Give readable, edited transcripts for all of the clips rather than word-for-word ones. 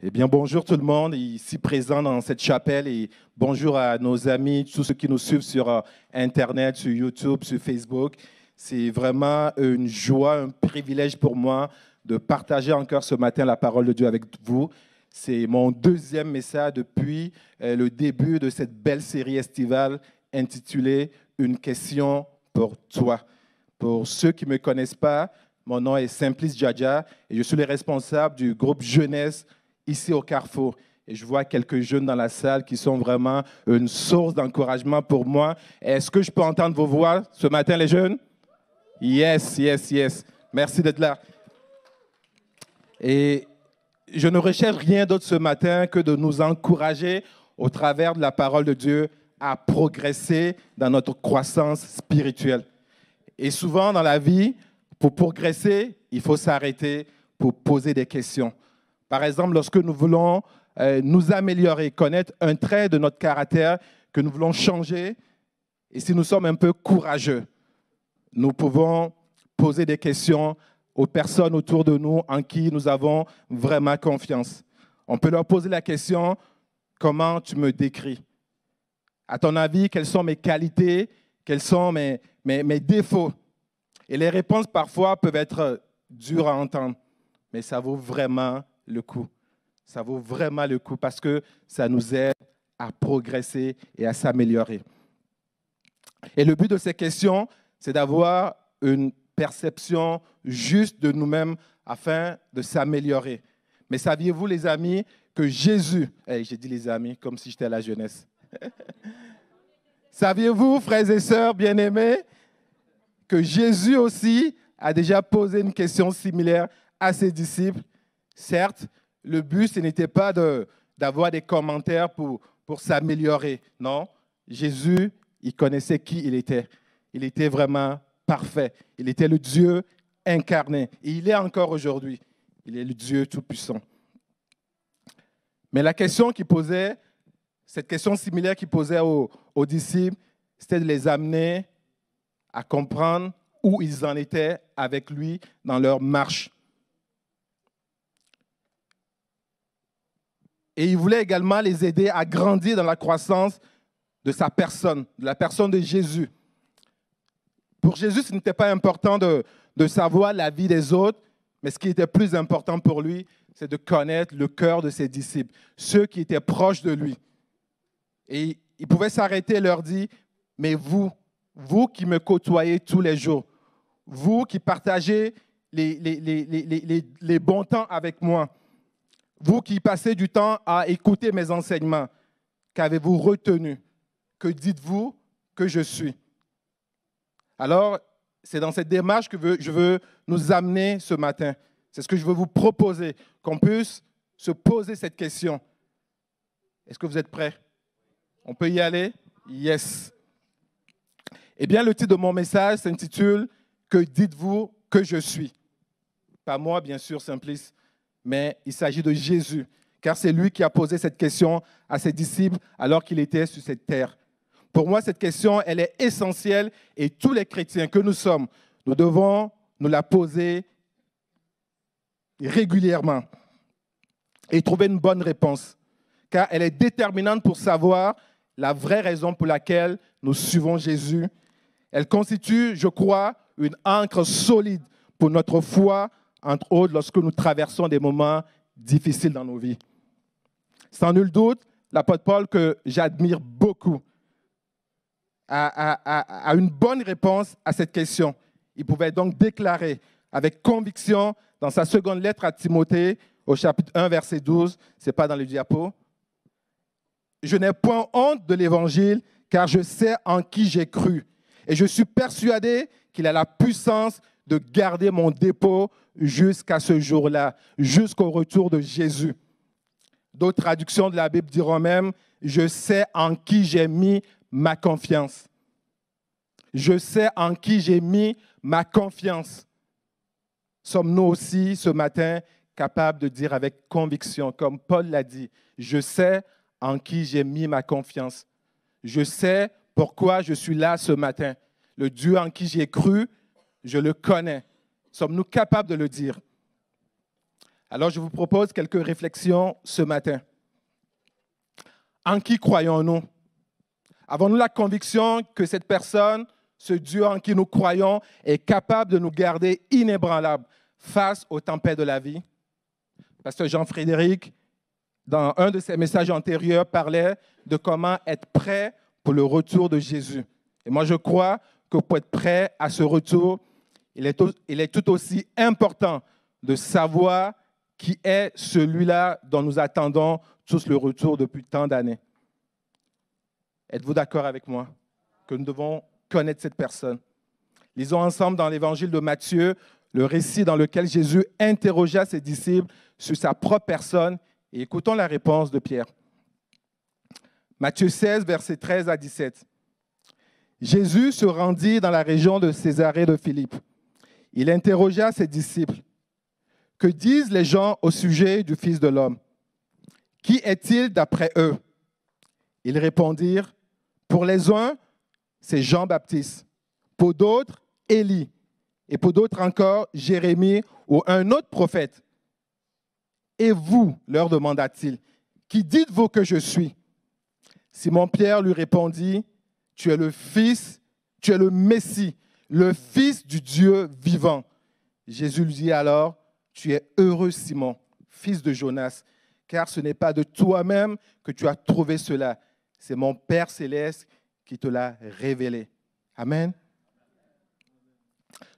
Eh bien, bonjour tout le monde ici présent dans cette chapelle et bonjour à nos amis, tous ceux qui nous suivent sur Internet, sur YouTube, sur Facebook. C'est vraiment une joie, un privilège pour moi de partager encore ce matin la parole de Dieu avec vous. C'est mon deuxième message depuis le début de cette belle série estivale intitulée « Une question pour toi ». Pour ceux qui ne me connaissent pas, mon nom est Simplice Djadja et je suis le responsable du groupe Jeunesse ici au Carrefour. Et je vois quelques jeunes dans la salle qui sont vraiment une source d'encouragement pour moi. Est-ce que je peux entendre vos voix ce matin, les jeunes? Yes, yes, yes. Merci d'être là. Et je ne recherche rien d'autre ce matin que de nous encourager au travers de la parole de Dieu à progresser dans notre croissance spirituelle. Et souvent dans la vie, pour progresser, il faut s'arrêter pour poser des questions. Par exemple, lorsque nous voulons nous améliorer, connaître un trait de notre caractère que nous voulons changer, et si nous sommes un peu courageux, nous pouvons poser des questions aux personnes autour de nous en qui nous avons vraiment confiance. On peut leur poser la question, comment tu me décris? À ton avis, quelles sont mes qualités? Quels sont mes défauts? Et les réponses parfois peuvent être dures à entendre, mais ça vaut vraiment le coup. Ça vaut vraiment le coup parce que ça nous aide à progresser et à s'améliorer. Et le but de ces questions, c'est d'avoir une perception juste de nous-mêmes afin de s'améliorer. Mais saviez-vous, les amis, que Jésus... j'ai dit les amis comme si j'étais à la jeunesse. Saviez-vous, frères et sœurs bien-aimés, que Jésus aussi a déjà posé une question similaire à ses disciples? Certes, le but, ce n'était pas d'avoir des commentaires pour s'améliorer. Non, Jésus, il connaissait qui il était. Il était vraiment parfait. Il était le Dieu incarné. Et il est encore aujourd'hui. Il est le Dieu tout-puissant. Mais la question qu'il posait, cette question similaire qu'il posait aux disciples, c'était de les amener à comprendre où ils en étaient avec lui dans leur marche. Et il voulait également les aider à grandir dans la croissance de sa personne, de la personne de Jésus. Pour Jésus, ce n'était pas important de savoir la vie des autres, mais ce qui était plus important pour lui, c'est de connaître le cœur de ses disciples, ceux qui étaient proches de lui. Et il pouvait s'arrêter et leur dire, mais vous qui me côtoyez tous les jours, vous qui partagez les bons temps avec moi, vous qui passez du temps à écouter mes enseignements, qu'avez-vous retenu? Que dites-vous que je suis? Alors, c'est dans cette démarche que je veux nous amener ce matin. C'est ce que je veux vous proposer, qu'on puisse se poser cette question. Est-ce que vous êtes prêts? On peut y aller? Yes. Eh bien, le titre de mon message s'intitule « Que dites-vous que je suis ?» Pas moi, bien sûr, Simplice, mais il s'agit de Jésus, car c'est lui qui a posé cette question à ses disciples alors qu'il était sur cette terre. Pour moi, cette question, elle est essentielle et tous les chrétiens que nous sommes, nous devons nous la poser régulièrement et trouver une bonne réponse, car elle est déterminante pour savoir la vraie raison pour laquelle nous suivons Jésus. Elle constitue, je crois, une ancre solide pour notre foi, entre autres lorsque nous traversons des moments difficiles dans nos vies. Sans nul doute, l'apôtre Paul, que j'admire beaucoup, a une bonne réponse à cette question. Il pouvait donc déclarer avec conviction dans sa seconde lettre à Timothée, au chapitre 1, verset 12, ce n'est pas dans le diapo, « Je n'ai point honte de l'Évangile, car je sais en qui j'ai cru, et je suis persuadé qu'il a la puissance de garder mon dépôt jusqu'à ce jour-là, jusqu'au retour de Jésus. » D'autres traductions de la Bible diront même, « Je sais en qui j'ai mis ma confiance. » Je sais en qui j'ai mis ma confiance. Sommes-nous aussi ce matin capables de dire avec conviction, comme Paul l'a dit, « Je sais en qui j'ai mis ma confiance. Je sais pourquoi je suis là ce matin. Le Dieu en qui j'ai cru, je le connais. » Sommes-nous capables de le dire? Alors, je vous propose quelques réflexions ce matin. En qui croyons-nous? Avons-nous la conviction que cette personne, ce Dieu en qui nous croyons, est capable de nous garder inébranlables face aux tempêtes de la vie? Pasteur Jean-Frédéric, dans un de ses messages antérieurs, parlait de comment être prêt pour le retour de Jésus. Et moi, je crois que pour être prêt à ce retour, il est tout aussi important de savoir qui est celui-là dont nous attendons tous le retour depuis tant d'années. Êtes-vous d'accord avec moi que nous devons connaître cette personne? Lisons ensemble dans l'évangile de Matthieu le récit dans lequel Jésus interrogea ses disciples sur sa propre personne et écoutons la réponse de Pierre. Matthieu 16, versets 13 à 17. Jésus se rendit dans la région de Césarée de Philippe. Il interrogea ses disciples. Que disent les gens au sujet du Fils de l'homme? Qui est-il d'après eux? Ils répondirent, pour les uns, c'est Jean-Baptiste, pour d'autres, Élie, et pour d'autres encore, Jérémie ou un autre prophète. Et vous, leur demanda-t-il, qui dites-vous que je suis? Simon-Pierre lui répondit, tu es le Fils, tu es le Messie, le Fils du Dieu vivant. Jésus lui dit alors, tu es heureux Simon, fils de Jonas, car ce n'est pas de toi-même que tu as trouvé cela, c'est mon Père céleste qui te l'a révélé. Amen.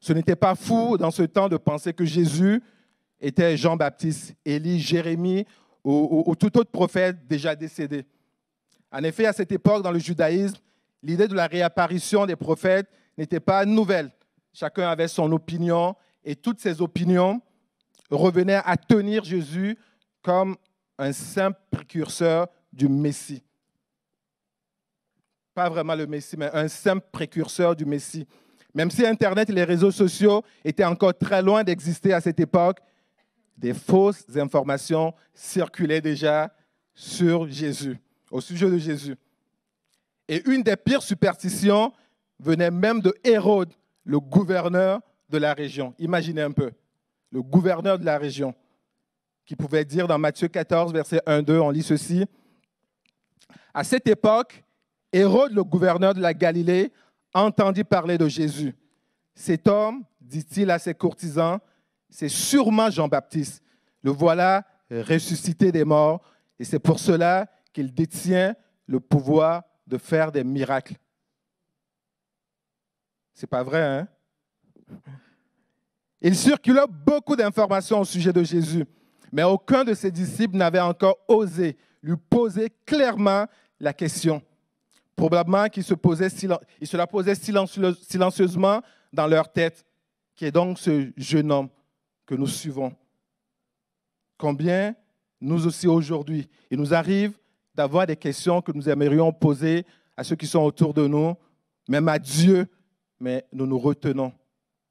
Ce n'était pas fou dans ce temps de penser que Jésus était Jean-Baptiste, Élie, Jérémie ou tout autre prophète déjà décédé. En effet, à cette époque, dans le judaïsme, l'idée de la réapparition des prophètes n'était pas nouvelle. Chacun avait son opinion et toutes ces opinions revenaient à tenir Jésus comme un simple précurseur du Messie. Pas vraiment le Messie, mais un simple précurseur du Messie. Même si Internet et les réseaux sociaux étaient encore très loin d'exister à cette époque, des fausses informations circulaient déjà sur Jésus, au sujet de Jésus. Et une des pires superstitions venait même de Hérode, le gouverneur de la région. Imaginez un peu, le gouverneur de la région, qui pouvait dire dans Matthieu 14, verset 1-2, on lit ceci. À cette époque, Hérode, le gouverneur de la Galilée, entendit parler de Jésus. Cet homme, dit-il à ses courtisans, c'est sûrement Jean-Baptiste. Le voilà ressuscité des morts et c'est pour cela qu'il détient le pouvoir de faire des miracles. C'est pas vrai, hein? Il circulait beaucoup d'informations au sujet de Jésus, mais aucun de ses disciples n'avait encore osé lui poser clairement la question. Probablement qu'ils se la posaient silencieusement dans leur tête. Qui est donc ce jeune homme que nous suivons? Combien, nous aussi aujourd'hui, il nous arrive d'avoir des questions que nous aimerions poser à ceux qui sont autour de nous, même à Dieu, mais nous nous retenons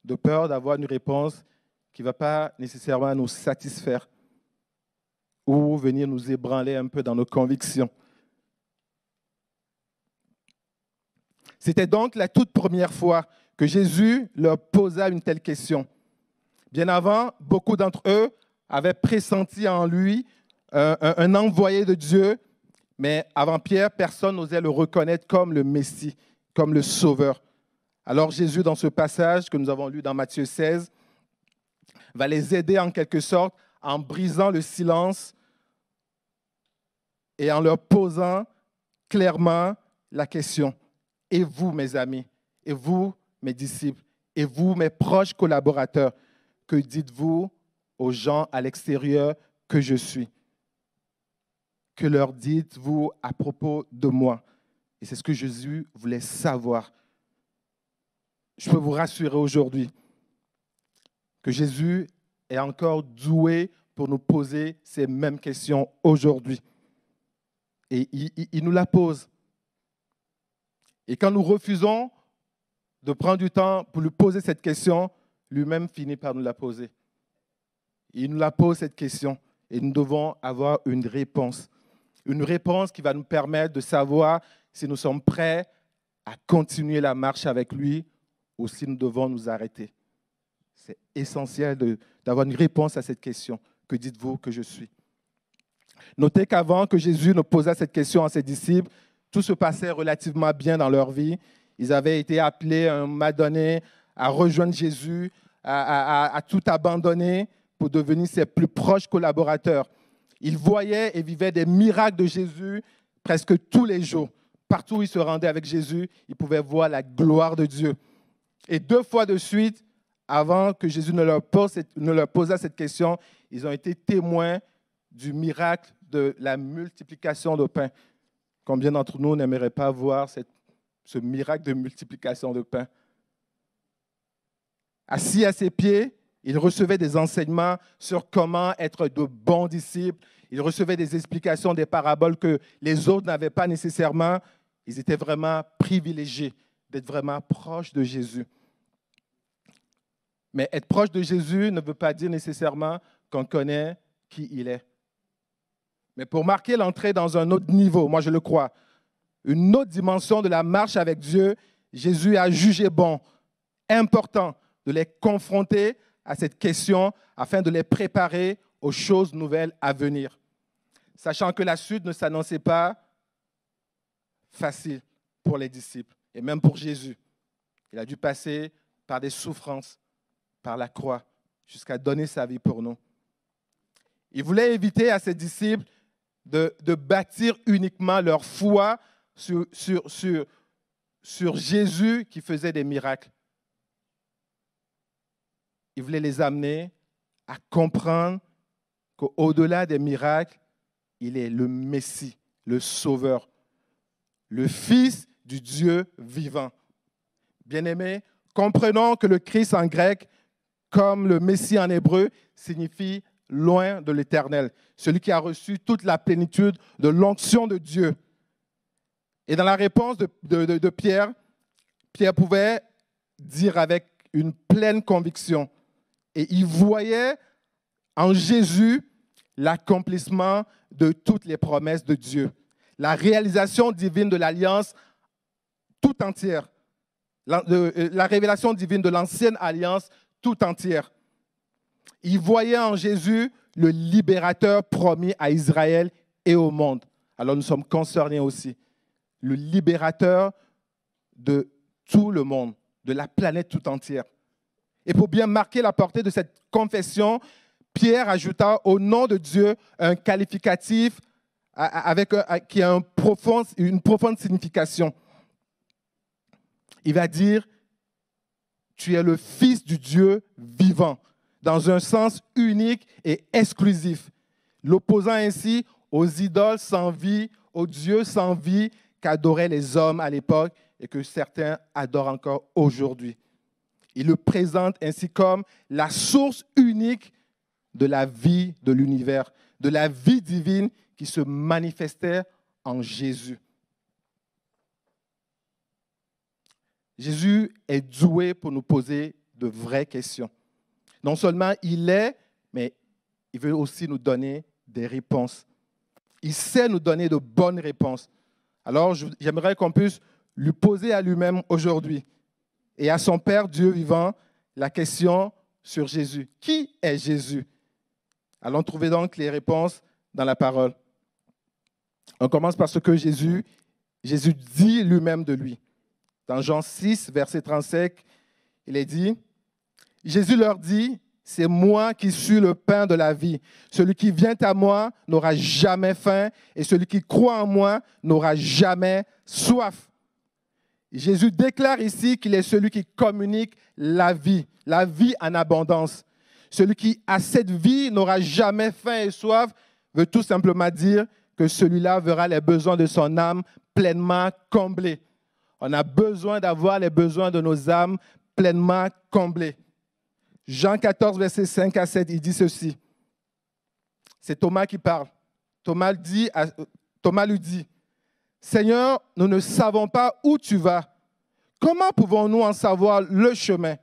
de peur d'avoir une réponse qui ne va pas nécessairement nous satisfaire ou venir nous ébranler un peu dans nos convictions. C'était donc la toute première fois que Jésus leur posa une telle question. Bien avant, beaucoup d'entre eux avaient pressenti en lui un envoyé de Dieu, mais avant Pierre, personne n'osait le reconnaître comme le Messie, comme le Sauveur. Alors Jésus, dans ce passage que nous avons lu dans Matthieu 16, va les aider en quelque sorte en brisant le silence et en leur posant clairement la question. Et vous, mes amis, et vous, mes disciples, et vous, mes proches collaborateurs, que dites-vous aux gens à l'extérieur que je suis? Que leur dites-vous à propos de moi? Et c'est ce que Jésus voulait savoir. Je peux vous rassurer aujourd'hui que Jésus est encore doué pour nous poser ces mêmes questions aujourd'hui. Et il nous la pose. Et quand nous refusons de prendre du temps pour lui poser cette question, lui-même finit par nous la poser. Il nous la pose, cette question, et nous devons avoir une réponse. Une réponse qui va nous permettre de savoir si nous sommes prêts à continuer la marche avec lui ou si nous devons nous arrêter. C'est essentiel d'avoir une réponse à cette question. que dites-vous que je suis? Notez qu'avant que Jésus ne posât cette question à ses disciples, tout se passait relativement bien dans leur vie. Ils avaient été appelés à un moment donné à rejoindre Jésus, à tout abandonner pour devenir ses plus proches collaborateurs. Ils voyaient et vivaient des miracles de Jésus presque tous les jours. Partout où ils se rendaient avec Jésus, ils pouvaient voir la gloire de Dieu. Et 2 fois de suite, avant que Jésus ne leur posât cette question, ils ont été témoins du miracle de la multiplication de pain. Combien d'entre nous n'aimeraient pas voir ce miracle de multiplication de pain? Assis à ses pieds, il recevait des enseignements sur comment être de bons disciples. Il recevait des explications, des paraboles que les autres n'avaient pas nécessairement. Ils étaient vraiment privilégiés d'être vraiment proches de Jésus. Mais être proche de Jésus ne veut pas dire nécessairement qu'on connaît qui il est. Mais pour marquer l'entrée dans un autre niveau, moi je le crois, une autre dimension de la marche avec Dieu, Jésus a jugé bon, important, de les confronter à cette question afin de les préparer aux choses nouvelles à venir. Sachant que la suite ne s'annonçait pas facile pour les disciples et même pour Jésus. Il a dû passer par des souffrances, par la croix, jusqu'à donner sa vie pour nous. Il voulait éviter à ses disciples de bâtir uniquement leur foi sur Jésus qui faisait des miracles. Il voulait les amener à comprendre qu'au-delà des miracles, il est le Messie, le Sauveur, le Fils du Dieu vivant. Bien-aimés, comprenons que le Christ en grec, comme le Messie en hébreu, signifie loin de l'Éternel, celui qui a reçu toute la plénitude de l'onction de Dieu. Et dans la réponse de Pierre, Pierre pouvait dire avec une pleine conviction, et il voyait en Jésus l'accomplissement de toutes les promesses de Dieu, la réalisation divine de l'alliance tout entière, la révélation divine de l'ancienne alliance tout entière. Il voyait en Jésus le libérateur promis à Israël et au monde. Alors nous sommes concernés aussi. Le libérateur de tout le monde, de la planète tout entière. Et pour bien marquer la portée de cette confession, Pierre ajouta au nom de Dieu un qualificatif qui a une profonde signification. Il va dire, tu es le Fils du Dieu vivant, dans un sens unique et exclusif, l'opposant ainsi aux idoles sans vie, aux dieux sans vie qu'adoraient les hommes à l'époque et que certains adorent encore aujourd'hui. Il le présente ainsi comme la source unique de la vie de l'univers, de la vie divine qui se manifestait en Jésus. Jésus est doué pour nous poser de vraies questions. Non seulement il est, mais il veut aussi nous donner des réponses. Il sait nous donner de bonnes réponses. Alors, j'aimerais qu'on puisse lui poser à lui-même aujourd'hui et à son Père Dieu vivant la question sur Jésus. Qui est Jésus? Allons trouver donc les réponses dans la parole. On commence par ce que Jésus dit lui-même de lui. Dans Jean 6, verset 35, il est dit, Jésus leur dit, c'est moi qui suis le pain de la vie. Celui qui vient à moi n'aura jamais faim et celui qui croit en moi n'aura jamais soif. Jésus déclare ici qu'il est celui qui communique la vie en abondance. Celui qui a cette vie n'aura jamais faim et soif, veut tout simplement dire que celui-là verra les besoins de son âme pleinement comblés. On a besoin d'avoir les besoins de nos âmes pleinement comblés. Jean 14, versets 5 à 7, il dit ceci. C'est Thomas qui parle. Thomas lui dit, « Seigneur, nous ne savons pas où tu vas. Comment pouvons-nous en savoir le chemin? »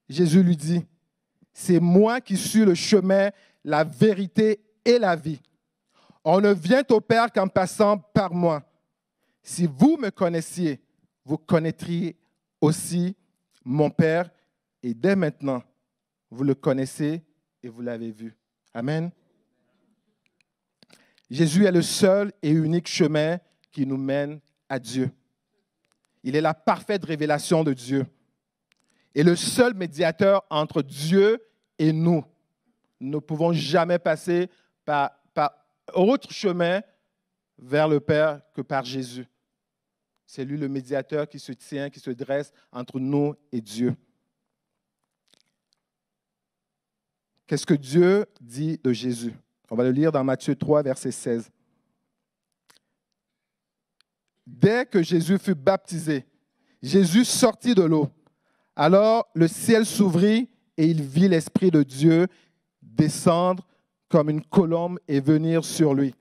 Jésus lui dit, « C'est moi qui suis le chemin, la vérité et la vie. On ne vient au Père qu'en passant par moi. Si vous me connaissiez, vous connaîtriez aussi mon Père, et dès maintenant, vous le connaissez et vous l'avez vu. » Amen. Jésus est le seul et unique chemin qui nous mène à Dieu. Il est la parfaite révélation de Dieu et le seul médiateur entre Dieu et nous. Nous ne pouvons jamais passer par autre chemin vers le Père que par Jésus. C'est lui le médiateur qui se tient, qui se dresse entre nous et Dieu. Qu'est-ce que Dieu dit de Jésus? On va le lire dans Matthieu 3, verset 16. Dès que Jésus fut baptisé, Jésus sortit de l'eau. Alors le ciel s'ouvrit et il vit l'Esprit de Dieu descendre comme une colombe et venir sur lui.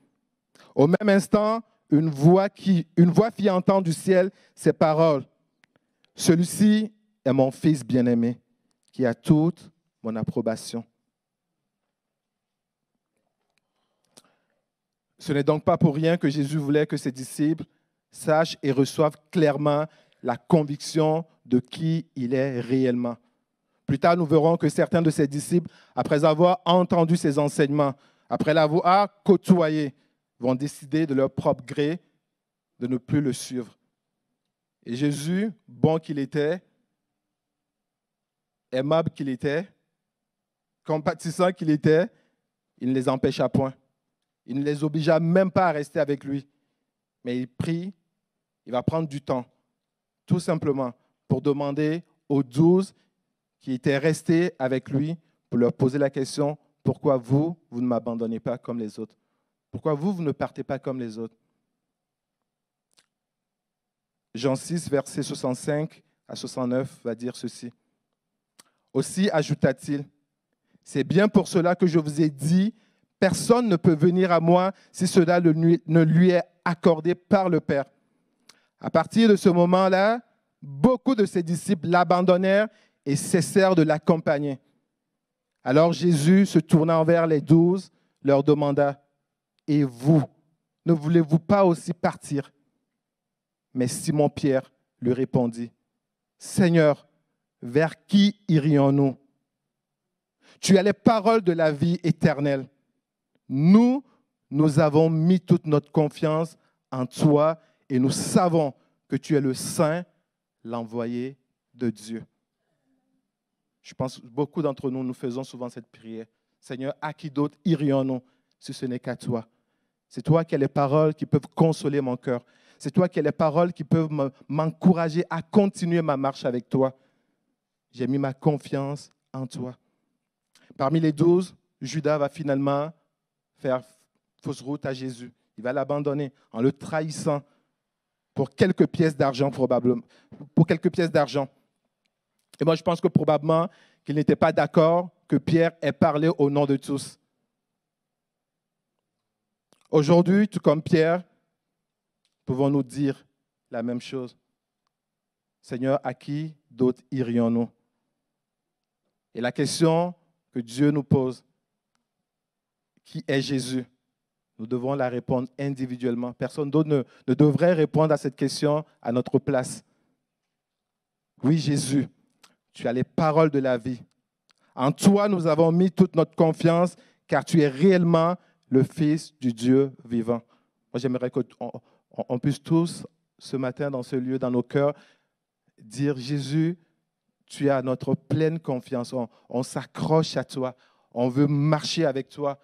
Au même instant, une voix fit entendre du ciel ces paroles. Celui-ci est mon Fils bien-aimé, qui a toute mon approbation. Ce n'est donc pas pour rien que Jésus voulait que ses disciples sachent et reçoivent clairement la conviction de qui il est réellement. Plus tard, nous verrons que certains de ses disciples, après avoir entendu ses enseignements, après l'avoir côtoyé, vont décider de leur propre gré de ne plus le suivre. Et Jésus, bon qu'il était, aimable qu'il était, compatissant qu'il était, il ne les empêcha point. Il ne les obligea même pas à rester avec lui. Mais il prie, il va prendre du temps, tout simplement, pour demander aux 12 qui étaient restés avec lui, pour leur poser la question, pourquoi vous ne m'abandonnez pas comme les autres? Pourquoi vous ne partez pas comme les autres? Jean 6, versets 65 à 69 va dire ceci. Aussi, ajouta-t-il, c'est bien pour cela que je vous ai dit, personne ne peut venir à moi si cela ne lui est accordé par le Père. À partir de ce moment-là, beaucoup de ses disciples l'abandonnèrent et cessèrent de l'accompagner. Alors Jésus, se tournant vers les 12, leur demanda, « Et vous, ne voulez-vous pas aussi partir ?» Mais Simon-Pierre lui répondit, « Seigneur, vers qui irions-nous? Tu as les paroles de la vie éternelle. Nous avons mis toute notre confiance en toi et nous savons que tu es le Saint, l'envoyé de Dieu. » Je pense que beaucoup d'entre nous, nous faisons souvent cette prière. Seigneur, à qui d'autre irions-nous si ce n'est qu'à toi? C'est toi qui as les paroles qui peuvent consoler mon cœur. C'est toi qui as les paroles qui peuvent m'encourager à continuer ma marche avec toi. J'ai mis ma confiance en toi. Parmi les 12, Judas va finalement faire fausse route à Jésus. Il va l'abandonner en le trahissant pour quelques pièces d'argent probablement. Pour quelques pièces d'argent. Et moi, je pense que probablement qu'il n'était pas d'accord que Pierre ait parlé au nom de tous. Aujourd'hui, tout comme Pierre, pouvons-nous dire la même chose? Seigneur, à qui d'autre irions-nous? Et la question que Dieu nous pose, qui est Jésus? Nous devons la répondre individuellement. Personne d'autre ne devrait répondre à cette question à notre place. Oui, Jésus, tu as les paroles de la vie. En toi, nous avons mis toute notre confiance, car tu es réellement le Fils du Dieu vivant. Moi, j'aimerais qu'on puisse tous, ce matin, dans ce lieu, dans nos cœurs, dire, Jésus, tu as notre pleine confiance. On s'accroche à toi. On veut marcher avec toi.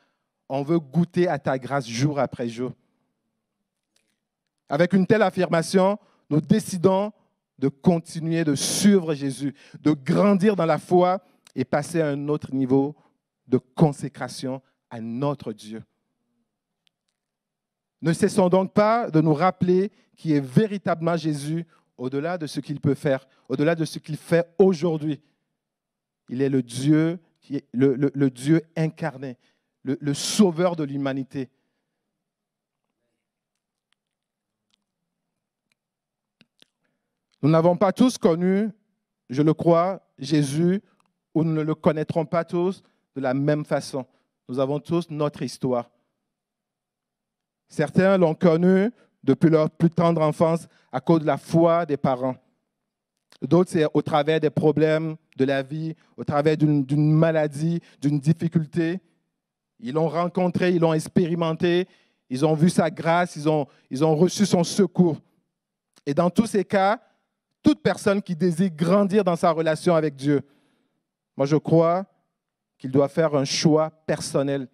On veut goûter à ta grâce jour après jour. Avec une telle affirmation, nous décidons de continuer de suivre Jésus, de grandir dans la foi et passer à un autre niveau de consécration à notre Dieu. Ne cessons donc pas de nous rappeler qui est véritablement Jésus au-delà de ce qu'il peut faire, au-delà de ce qu'il fait aujourd'hui. Il est le Dieu, le Dieu incarné, le sauveur de l'humanité. Nous n'avons pas tous connu, je le crois, Jésus, ou nous ne le connaîtrons pas tous de la même façon. Nous avons tous notre histoire. Certains l'ont connu depuis leur plus tendre enfance à cause de la foi des parents. D'autres, c'est au travers des problèmes de la vie, au travers d'une maladie, d'une difficulté. Ils l'ont rencontré, ils l'ont expérimenté, ils ont vu sa grâce, ils ont reçu son secours. Et dans tous ces cas, toute personne qui désire grandir dans sa relation avec Dieu, moi je crois qu'il doit faire un choix personnel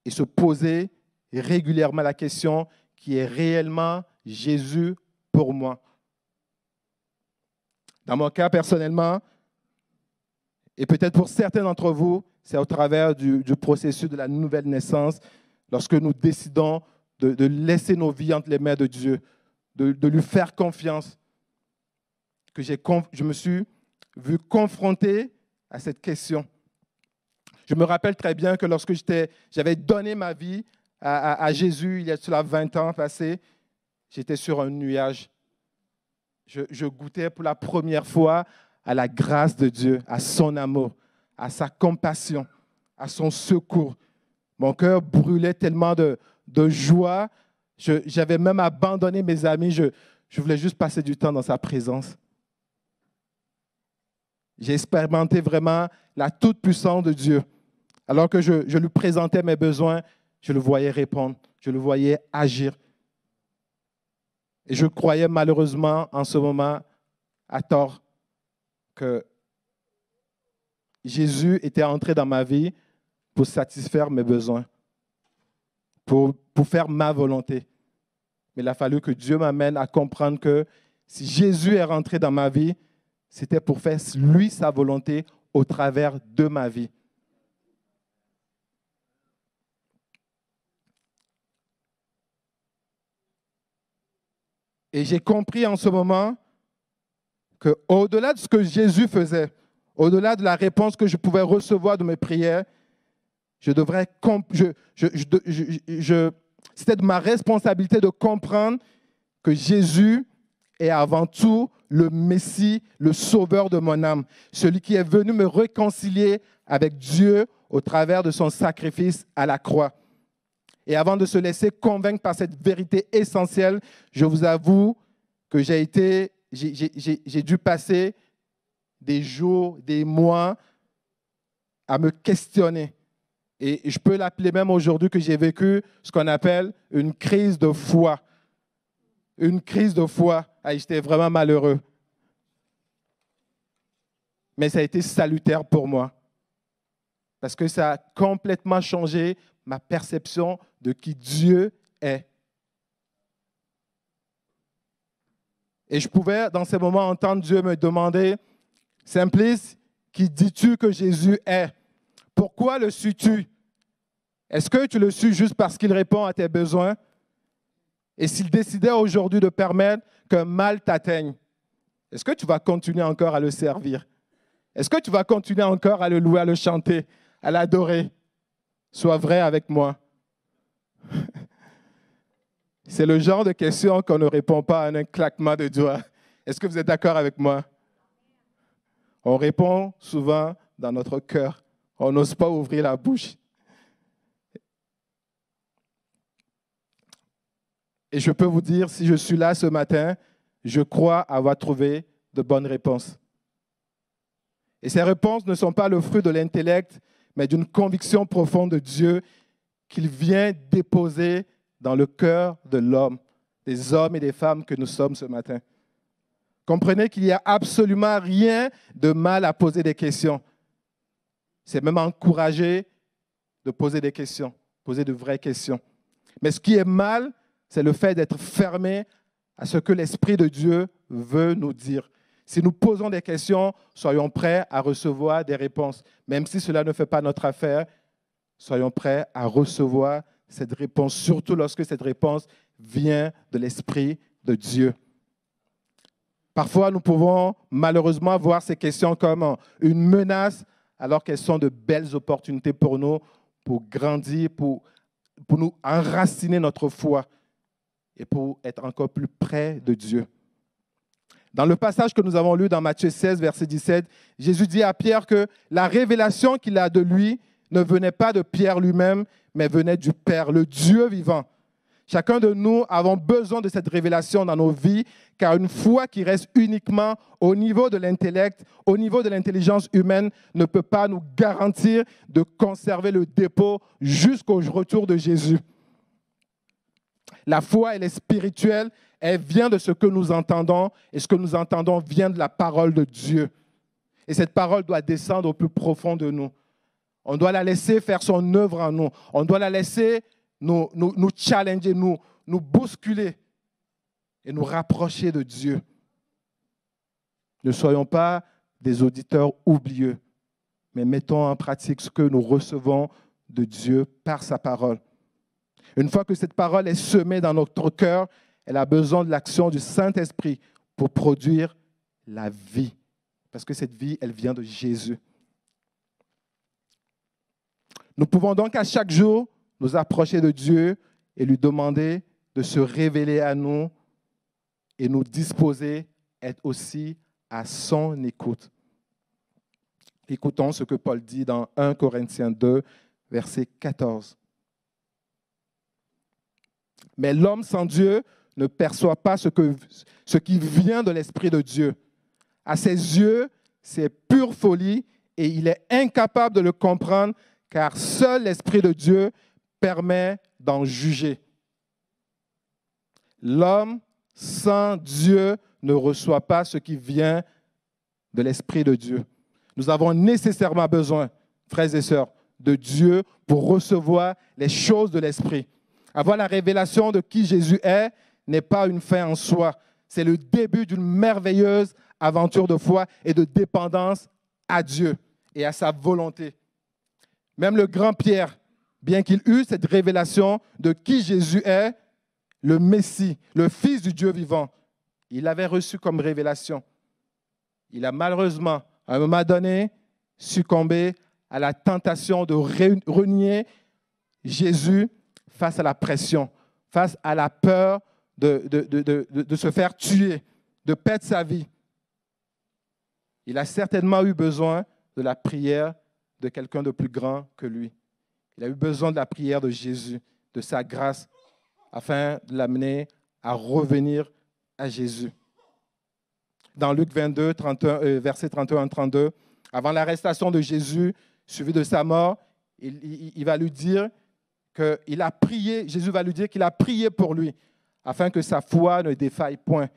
et se poser régulièrement la question qui est réellement Jésus pour moi. Dans mon cas, personnellement, et peut-être pour certains d'entre vous, c'est au travers du processus de la nouvelle naissance, lorsque nous décidons de laisser nos vies entre les mains de Dieu, de lui faire confiance, que je me suis vu confronté à cette question. Je me rappelle très bien que lorsque j'avais donné ma vie à Jésus, il y a cela 20 ans passés, j'étais sur un nuage. Je goûtais pour la première fois à la grâce de Dieu, à son amour, à sa compassion, à son secours. Mon cœur brûlait tellement de joie. J'avais même abandonné mes amis. Je voulais juste passer du temps dans sa présence. J'ai expérimenté vraiment la toute-puissance de Dieu. Alors que je lui présentais mes besoins, je le voyais répondre, je le voyais agir. Et je croyais malheureusement en ce moment, à tort, que Jésus était entré dans ma vie pour satisfaire mes besoins, pour faire ma volonté. Mais il a fallu que Dieu m'amène à comprendre que si Jésus est rentré dans ma vie, c'était pour faire lui sa volonté au travers de ma vie. Et j'ai compris en ce moment qu'au-delà de ce que Jésus faisait, au-delà de la réponse que je pouvais recevoir de mes prières, c'était de ma responsabilité de comprendre que Jésus est avant tout le Messie, le sauveur de mon âme, celui qui est venu me réconcilier avec Dieu au travers de son sacrifice à la croix. Et avant de se laisser convaincre par cette vérité essentielle, je vous avoue que j'ai dû passer des jours, des mois à me questionner. Et je peux l'appeler même aujourd'hui que j'ai vécu ce qu'on appelle une crise de foi. Une crise de foi. Ah, j'étais vraiment malheureux. Mais ça a été salutaire pour moi. Parce que ça a complètement changé ma perception de qui Dieu est. Et je pouvais, dans ces moments, entendre Dieu me demander, « Simplice, qui dis-tu que Jésus est? Pourquoi le suis-tu? Est-ce que tu le suis juste parce qu'il répond à tes besoins? Et s'il décidait aujourd'hui de permettre qu'un mal t'atteigne, est-ce que tu vas continuer encore à le servir? Est-ce que tu vas continuer encore à le louer, à le chanter, à l'adorer? Sois vrai avec moi. » C'est le genre de question qu'on ne répond pas en un claquement de doigts. Est-ce que vous êtes d'accord avec moi? On répond souvent dans notre cœur. On n'ose pas ouvrir la bouche. Et je peux vous dire, si je suis là ce matin, je crois avoir trouvé de bonnes réponses. Et ces réponses ne sont pas le fruit de l'intellect, mais d'une conviction profonde de Dieu qu'il vient déposer dans le cœur de l'homme, des hommes et des femmes que nous sommes ce matin. Comprenez qu'il n'y a absolument rien de mal à poser des questions. C'est même encouragé de poser des questions, poser de vraies questions. Mais ce qui est mal, c'est le fait d'être fermé à ce que l'Esprit de Dieu veut nous dire. Si nous posons des questions, soyons prêts à recevoir des réponses. Même si cela ne fait pas notre affaire, soyons prêts à recevoir cette réponse, surtout lorsque cette réponse vient de l'Esprit de Dieu. Parfois, nous pouvons malheureusement voir ces questions comme une menace, alors qu'elles sont de belles opportunités pour nous, pour grandir, pour nous enraciner notre foi et pour être encore plus près de Dieu. Dans le passage que nous avons lu dans Matthieu 16, verset 17, Jésus dit à Pierre que la révélation qu'il a de lui ne venait pas de Pierre lui-même, mais venait du Père, le Dieu vivant. Chacun de nous avons besoin de cette révélation dans nos vies, car une foi qui reste uniquement au niveau de l'intellect, au niveau de l'intelligence humaine, ne peut pas nous garantir de conserver le dépôt jusqu'au retour de Jésus. La foi, elle est spirituelle, elle vient de ce que nous entendons, et ce que nous entendons vient de la parole de Dieu. Et cette parole doit descendre au plus profond de nous. On doit la laisser faire son œuvre en nous. On doit la laisser nous challenger, nous bousculer et nous rapprocher de Dieu. Ne soyons pas des auditeurs oublieux, mais mettons en pratique ce que nous recevons de Dieu par sa parole. Une fois que cette parole est semée dans notre cœur, elle a besoin de l'action du Saint-Esprit pour produire la vie. Parce que cette vie, elle vient de Jésus. Nous pouvons donc à chaque jour nous approcher de Dieu et lui demander de se révéler à nous et nous disposer à être aussi à son écoute. Écoutons ce que Paul dit dans 1 Corinthiens 2, verset 14. Mais l'homme sans Dieu ne perçoit pas ce qui vient de l'Esprit de Dieu. À ses yeux, c'est pure folie et il est incapable de le comprendre car seul l'Esprit de Dieu permet d'en juger. L'homme sans Dieu ne reçoit pas ce qui vient de l'Esprit de Dieu. Nous avons nécessairement besoin, frères et sœurs, de Dieu pour recevoir les choses de l'Esprit. Avoir la révélation de qui Jésus est n'est pas une fin en soi. C'est le début d'une merveilleuse aventure de foi et de dépendance à Dieu et à sa volonté. Même le grand Pierre, bien qu'il eût cette révélation de qui Jésus est, le Messie, le Fils du Dieu vivant, il l'avait reçu comme révélation. Il a malheureusement, à un moment donné, succombé à la tentation de renier Jésus face à la pression, face à la peur de se faire tuer, de perdre sa vie. Il a certainement eu besoin de la prière de quelqu'un de plus grand que lui. Il a eu besoin de la prière de Jésus, de sa grâce, afin de l'amener à revenir à Jésus. Dans Luc 22, versets 31-32, avant l'arrestation de Jésus, suivi de sa mort, il va lui dire qu'il a prié, Jésus va lui dire qu'il a prié pour lui, afin que sa foi ne défaille point,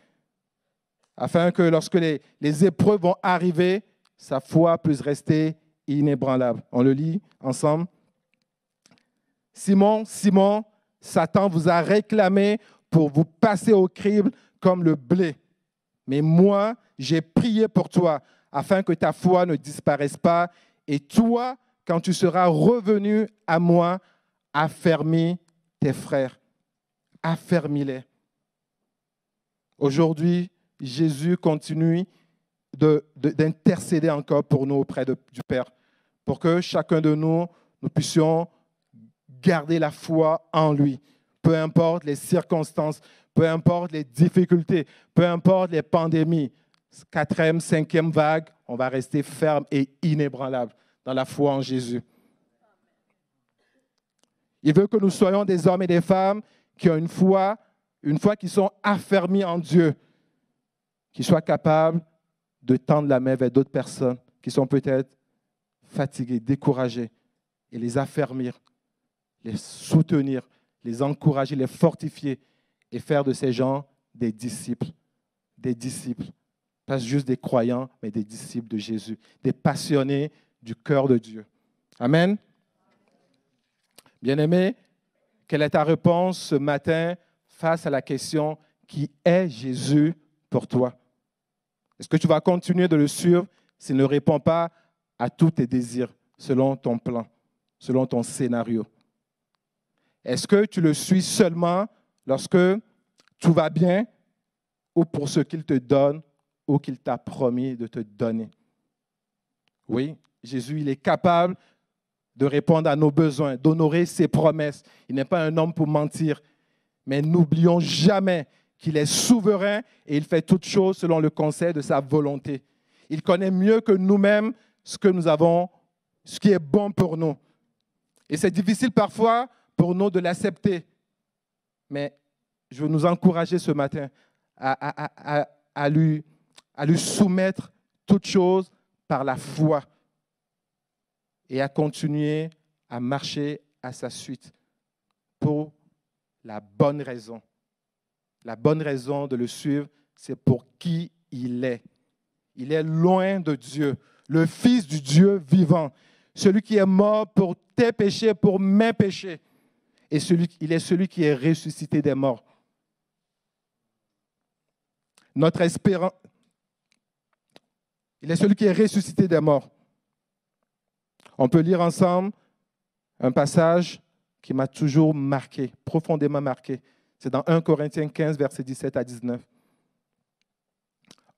afin que lorsque les épreuves vont arriver, sa foi puisse rester inébranlable. On le lit ensemble. Simon, Simon, Satan vous a réclamé pour vous passer au crible comme le blé. Mais moi, j'ai prié pour toi, afin que ta foi ne disparaisse pas. Et toi, quand tu seras revenu à moi, affermis tes frères. Affermis-les. Aujourd'hui, Jésus continue d'intercéder encore pour nous auprès du Père, pour que chacun de nous puissions garder la foi en lui, peu importe les circonstances, peu importe les difficultés, peu importe les pandémies, 4e, 5e vague, on va rester ferme et inébranlable dans la foi en Jésus. Il veut que nous soyons des hommes et des femmes qui ont une foi qui sont affermis en Dieu, qui soient capables de tendre la main vers d'autres personnes qui sont peut-être fatiguées, découragées, et les affermir, les soutenir, les encourager, les fortifier et faire de ces gens des disciples. Des disciples, pas juste des croyants, mais des disciples de Jésus, des passionnés du cœur de Dieu. Amen. Bien-aimé, quelle est ta réponse ce matin face à la question « Qui est Jésus pour toi ?» Est-ce que tu vas continuer de le suivre s'il ne répond pas à tous tes désirs, selon ton plan, selon ton scénario? Est-ce que tu le suis seulement lorsque tout va bien ou pour ce qu'il te donne ou qu'il t'a promis de te donner? Oui, Jésus, il est capable de répondre à nos besoins, d'honorer ses promesses. Il n'est pas un homme pour mentir. Mais n'oublions jamais qu'il est souverain et il fait toutes choses selon le conseil de sa volonté. Il connaît mieux que nous-mêmes ce que nous avons, ce qui est bon pour nous. Et c'est difficile parfois pour nous de l'accepter. Mais je veux nous encourager ce matin à lui soumettre toutes choses par la foi et à continuer à marcher à sa suite pour la bonne raison. La bonne raison de le suivre, c'est pour qui il est. Il est loin de Dieu, le Fils du Dieu vivant, celui qui est mort pour tes péchés, pour mes péchés. Et il est celui qui est ressuscité des morts. Notre espérance, il est celui qui est ressuscité des morts. On peut lire ensemble un passage qui m'a toujours marqué, profondément marqué. C'est dans 1 Corinthiens 15, versets 17 à 19.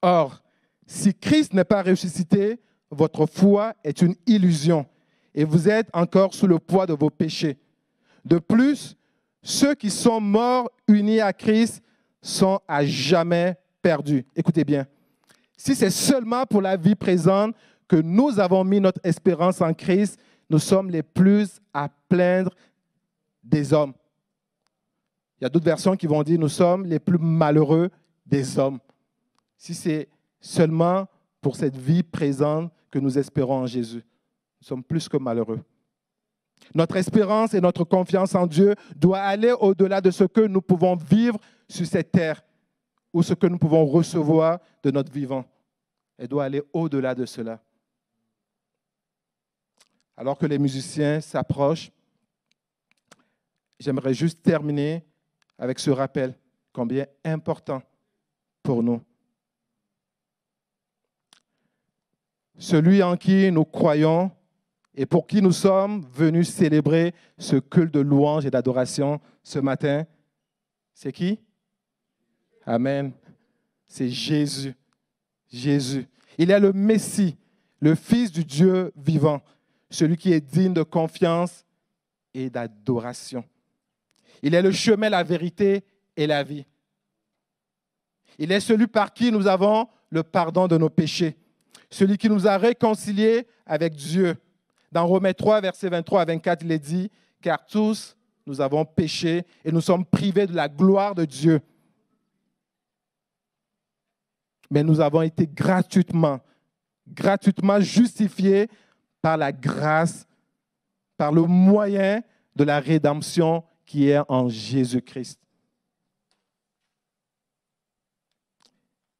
Or, si Christ n'est pas ressuscité, votre foi est une illusion et vous êtes encore sous le poids de vos péchés. De plus, ceux qui sont morts unis à Christ sont à jamais perdus. Écoutez bien. Si c'est seulement pour la vie présente que nous avons mis notre espérance en Christ, nous sommes les plus à plaindre des hommes. Il y a d'autres versions qui vont dire nous sommes les plus malheureux des hommes. Si c'est seulement pour cette vie présente que nous espérons en Jésus, nous sommes plus que malheureux. Notre espérance et notre confiance en Dieu doit aller au-delà de ce que nous pouvons vivre sur cette terre ou ce que nous pouvons recevoir de notre vivant. Elle doit aller au-delà de cela. Alors que les musiciens s'approchent, j'aimerais juste terminer avec ce rappel combien important pour nous. Celui en qui nous croyons et pour qui nous sommes venus célébrer ce culte de louange et d'adoration ce matin, c'est qui? Amen. C'est Jésus. Jésus. Il est le Messie, le Fils du Dieu vivant, celui qui est digne de confiance et d'adoration. Il est le chemin, la vérité et la vie. Il est celui par qui nous avons le pardon de nos péchés, celui qui nous a réconciliés avec Dieu. Dans Romains 3, versets 23 à 24, il est dit « Car tous nous avons péché et nous sommes privés de la gloire de Dieu. Mais nous avons été gratuitement justifiés par la grâce, par le moyen de la rédemption qui est en Jésus-Christ. »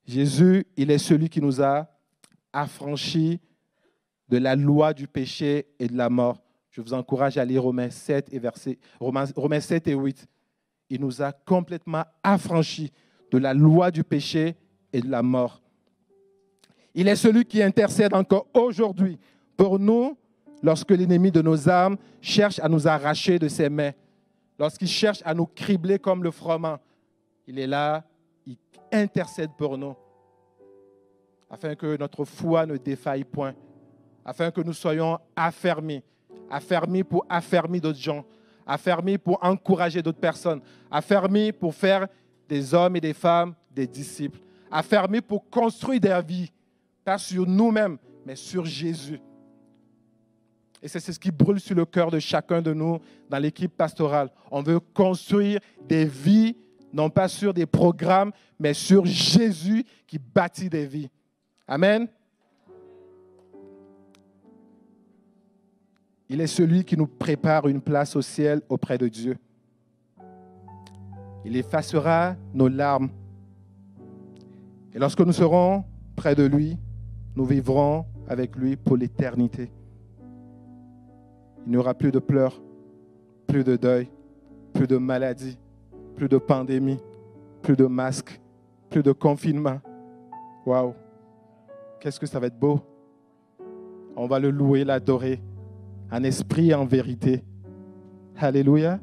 Jésus, il est celui qui nous a affranchis de la loi du péché et de la mort. Je vous encourage à lire Romains 7 et 8. Il nous a complètement affranchis de la loi du péché et de la mort. Il est celui qui intercède encore aujourd'hui pour nous lorsque l'ennemi de nos âmes cherche à nous arracher de ses mains, lorsqu'il cherche à nous cribler comme le froment. Il est là, il intercède pour nous afin que notre foi ne défaille point, afin que nous soyons affermis pour affermir d'autres gens, affermis pour encourager d'autres personnes, affermis pour faire des hommes et des femmes des disciples, affermis pour construire des vies, pas sur nous-mêmes, mais sur Jésus. Et c'est ce qui brûle sur le cœur de chacun de nous dans l'équipe pastorale. On veut construire des vies, non pas sur des programmes, mais sur Jésus qui bâtit des vies. Amen. Il est celui qui nous prépare une place au ciel auprès de Dieu. Il effacera nos larmes. Et lorsque nous serons près de lui, nous vivrons avec lui pour l'éternité. Il n'y aura plus de pleurs, plus de deuil, plus de maladie, plus de pandémie, plus de masques, plus de confinement. Waouh! Qu'est-ce que ça va être beau! On va le louer, l'adorer, en esprit et en vérité. Alléluia!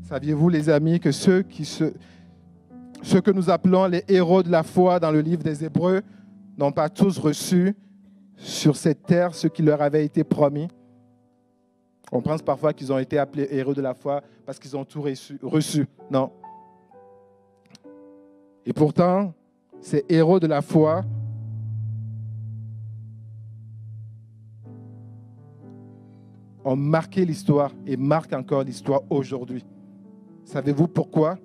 Saviez-vous, les amis, que ceux que nous appelons les héros de la foi dans le livre des Hébreux n'ont pas tous reçu sur cette terre ce qui leur avait été promis? On pense parfois qu'ils ont été appelés héros de la foi parce qu'ils ont tout reçu. Non. Et pourtant, ces héros de la foi ont marqué l'histoire et marquent encore l'histoire aujourd'hui. Savez-vous pourquoi?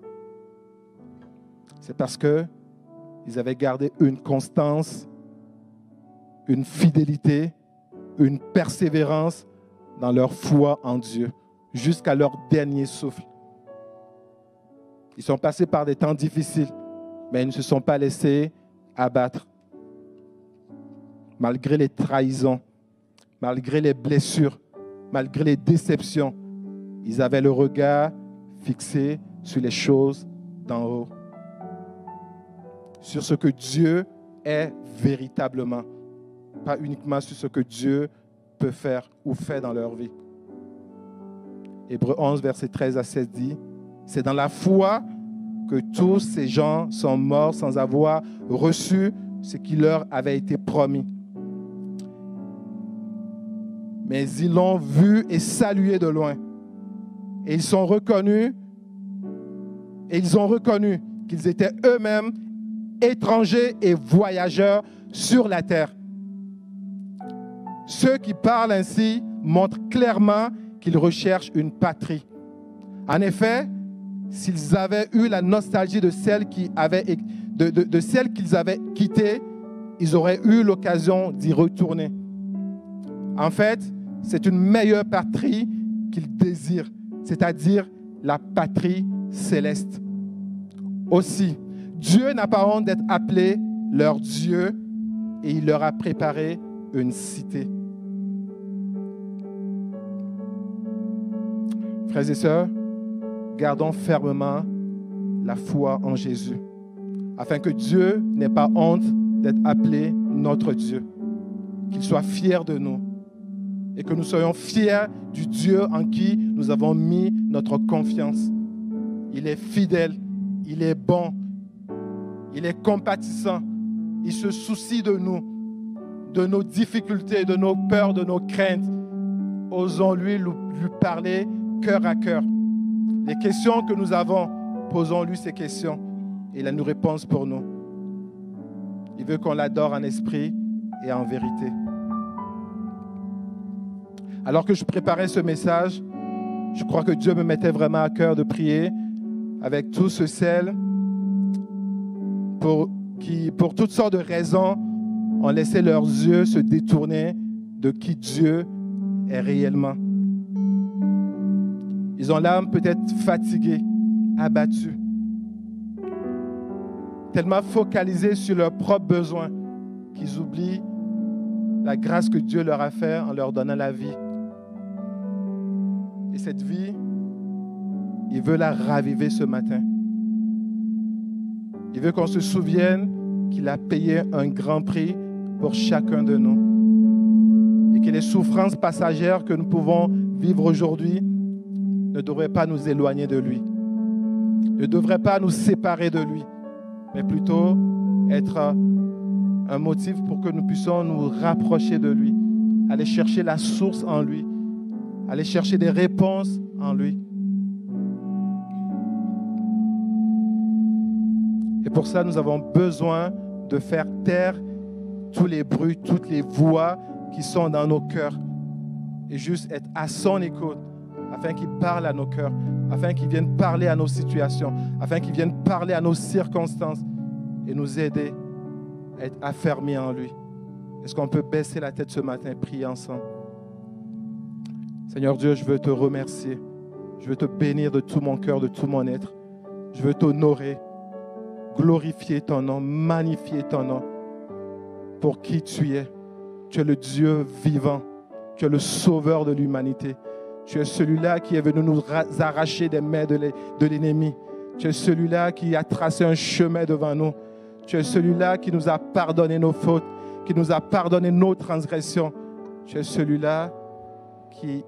C'est parce qu'ils avaient gardé une constance, une fidélité, une persévérance dans leur foi en Dieu, jusqu'à leur dernier souffle. Ils sont passés par des temps difficiles, mais ils ne se sont pas laissés abattre. Malgré les trahisons, malgré les blessures, malgré les déceptions, ils avaient le regard fixé sur les choses d'en haut, sur ce que Dieu est véritablement, pas uniquement sur ce que Dieu peut faire ou fait dans leur vie. Hébreux 11, versets 13 à 16 dit, « C'est dans la foi que tous ces gens sont morts sans avoir reçu ce qui leur avait été promis. Mais ils l'ont vu et salué de loin. Et ils ont reconnu qu'ils étaient eux-mêmes étrangers et voyageurs sur la terre. Ceux qui parlent ainsi montrent clairement qu'ils recherchent une patrie. En effet, s'ils avaient eu la nostalgie de celle qu'ils avaient quittée, ils auraient eu l'occasion d'y retourner. En fait, c'est une meilleure patrie qu'ils désirent, c'est-à-dire la patrie céleste. Aussi, Dieu n'a pas honte d'être appelé leur Dieu et il leur a préparé une cité. Frères et sœurs, gardons fermement la foi en Jésus, afin que Dieu n'ait pas honte d'être appelé notre Dieu, qu'il soit fier de nous et que nous soyons fiers du Dieu en qui nous avons mis notre confiance. Il est fidèle, il est bon, il est compatissant, il se soucie de nous, de nos difficultés, de nos peurs, de nos craintes. Osons-lui lui parler cœur à cœur. Les questions que nous avons, posons-lui ces questions et il a une réponse pour nous. Il veut qu'on l'adore en esprit et en vérité. Alors que je préparais ce message, je crois que Dieu me mettait vraiment à cœur de prier avec tous ceux qui, pour toutes sortes de raisons, ont laissé leurs yeux se détourner de qui Dieu est réellement. Ils ont l'âme peut-être fatiguée, abattue, tellement focalisés sur leurs propres besoins qu'ils oublient la grâce que Dieu leur a faite en leur donnant la vie. Et cette vie, il veut la raviver ce matin. Il veut qu'on se souvienne qu'il a payé un grand prix pour chacun de nous. Et que les souffrances passagères que nous pouvons vivre aujourd'hui ne devraient pas nous éloigner de lui, ne devraient pas nous séparer de lui, mais plutôt être un motif pour que nous puissions nous rapprocher de lui, aller chercher la source en lui, aller chercher des réponses en lui. Et pour ça, nous avons besoin de faire taire tous les bruits, toutes les voix qui sont dans nos cœurs et juste être à son écoute afin qu'il parle à nos cœurs, afin qu'il vienne parler à nos situations, afin qu'il vienne parler à nos circonstances et nous aider à être affermis en lui. Est-ce qu'on peut baisser la tête ce matin et prier ensemble? Seigneur Dieu, je veux te remercier. Je veux te bénir de tout mon cœur, de tout mon être. Je veux t'honorer, glorifier ton nom, magnifier ton nom pour qui tu es. Tu es le Dieu vivant. Tu es le sauveur de l'humanité. Tu es celui-là qui est venu nous arracher des mains de l'ennemi. Tu es celui-là qui a tracé un chemin devant nous. Tu es celui-là qui nous a pardonné nos fautes, qui nous a pardonné nos transgressions. Tu es celui-là qui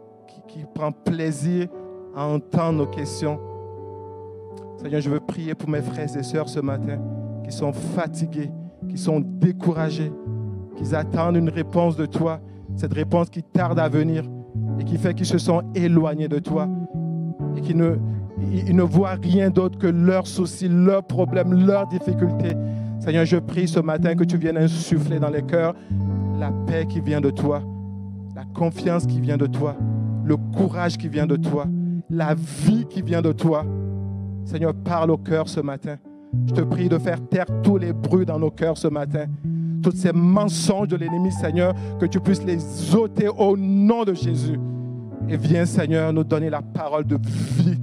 prend plaisir à entendre nos questions. Seigneur, je veux prier pour mes frères et sœurs ce matin qui sont fatigués, qui sont découragés, qui attendent une réponse de toi, cette réponse qui tarde à venir et qui fait qu'ils se sont éloignés de toi et qu'ils ne voient rien d'autre que leurs soucis, leurs problèmes, leurs difficultés. Seigneur, je prie ce matin que tu viennes insuffler dans les cœurs la paix qui vient de toi, la confiance qui vient de toi, le courage qui vient de toi, la vie qui vient de toi. Seigneur, parle au cœur ce matin. Je te prie de faire taire tous les bruits dans nos cœurs ce matin. Tous ces mensonges de l'ennemi, Seigneur, que tu puisses les ôter au nom de Jésus. Et viens, Seigneur, nous donner la parole de vie.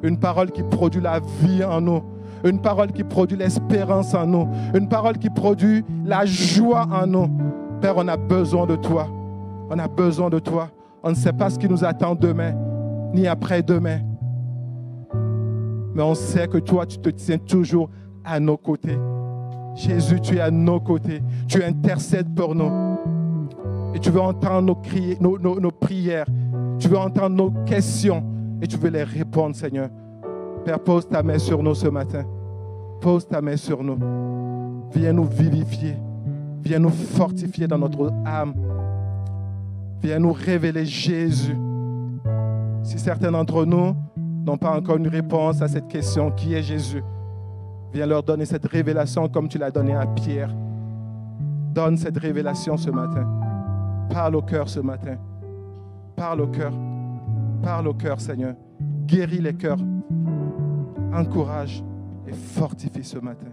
Une parole qui produit la vie en nous. Une parole qui produit l'espérance en nous. Une parole qui produit la joie en nous. Père, on a besoin de toi. On a besoin de toi. On ne sait pas ce qui nous attend demain, ni après-demain. Mais on sait que toi, tu te tiens toujours à nos côtés. Jésus, tu es à nos côtés. Tu intercèdes pour nous. Et tu veux entendre nos prières. Tu veux entendre nos questions. Et tu veux les répondre, Seigneur. Père, pose ta main sur nous ce matin. Pose ta main sur nous. Viens nous vivifier. Viens nous fortifier dans notre âme. Viens nous révéler Jésus. Si certains d'entre nous n'ont pas encore une réponse à cette question, qui est Jésus? Viens leur donner cette révélation comme tu l'as donnée à Pierre. Donne cette révélation ce matin. Parle au cœur ce matin. Parle au cœur. Parle au cœur, Seigneur. Guéris les cœurs. Encourage et fortifie ce matin.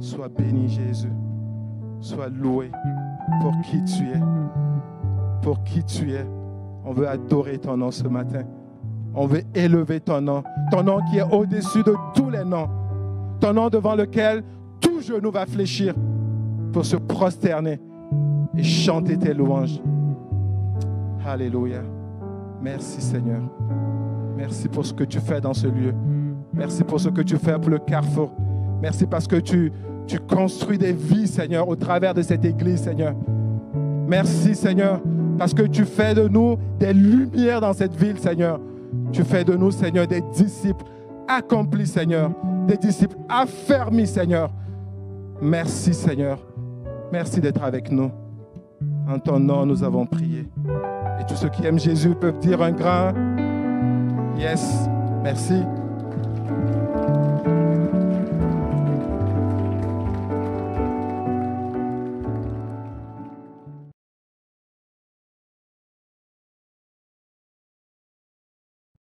Sois béni, Jésus. Sois loué pour qui tu es. Pour qui tu es. On veut adorer ton nom ce matin. On veut élever ton nom. Ton nom qui est au-dessus de tous les noms. Ton nom devant lequel tout genou va fléchir pour se prosterner et chanter tes louanges. Alléluia. Merci Seigneur. Merci pour ce que tu fais dans ce lieu. Merci pour ce que tu fais pour le Carrefour. Merci parce que tu construis des vies, Seigneur, au travers de cette église, Seigneur. Merci, Seigneur, parce que tu fais de nous des lumières dans cette ville, Seigneur. Tu fais de nous, Seigneur, des disciples accomplis, Seigneur. Des disciples affermis, Seigneur. Merci, Seigneur. Merci d'être avec nous. En ton nom, nous avons prié. Et tous ceux qui aiment Jésus peuvent dire un grand yes. Merci.